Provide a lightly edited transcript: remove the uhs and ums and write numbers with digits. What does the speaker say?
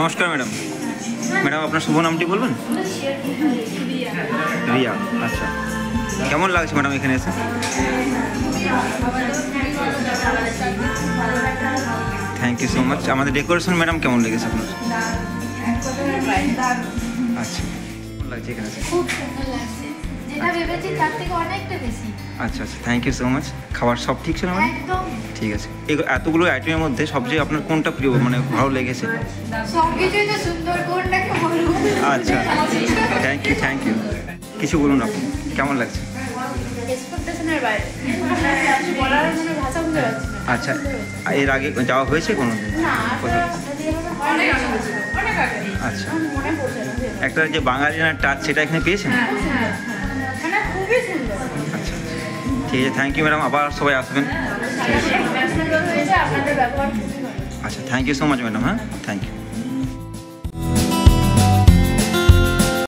নমস্কার madam. Madam আপনার শুভ নামটি বলবেন? রিয়া। আচ্ছা, কেমন লাগছে ম্যাডাম এখানে এসে? Thank you so much. আমাদের ডেকোরেশন ম্যাডাম কেমন লেগেছে আপনার? আচ্ছা, কেমন লাগছে এখানে এসে? খুব সুন্দর লাগছে, যেটা ভেবেছি তার থেকে অনেকটা বেশি। আচ্ছা আচ্ছা, থ্যাংক ইউ সো মাচ। খাবার সব ঠিক ছিল ম্যাডাম? একদম ঠিক আছে। এতগুলো আইটেমের মধ্যে সবচেয়ে আপনার কোনটা প্রিয়, মানে ভালো লেগেছে? সবকিছুই তো সুন্দর, কোনটাকে বলবো? আচ্ছা, থ্যাংক ইউ। কিছু বলুন আপনি, কেমন লাগছে? এক্সপেকটেশনের বাইরে, বলার মানে ভাষা বুঝতে পারছি না। আচ্ছা, এর আগে যাওয়া হয়েছে কোনো দিন? অনেক আগে। আচ্ছা, মনে পড়ছে না। একটা যে বাঙালিয়ানা টাচ সেটা এখানে পেয়েছেন? মানে খুবই সুন্দর। আচ্ছা, ঠিক আছে, থ্যাংক ইউ ম্যাডাম। আবার সবাই আসবেন। ঠিক আছে, আপনাদের ব্যবহার খুবই ভালো। আচ্ছা, thank you so much madam. হ্যাঁ, থ্যাংক ইউ।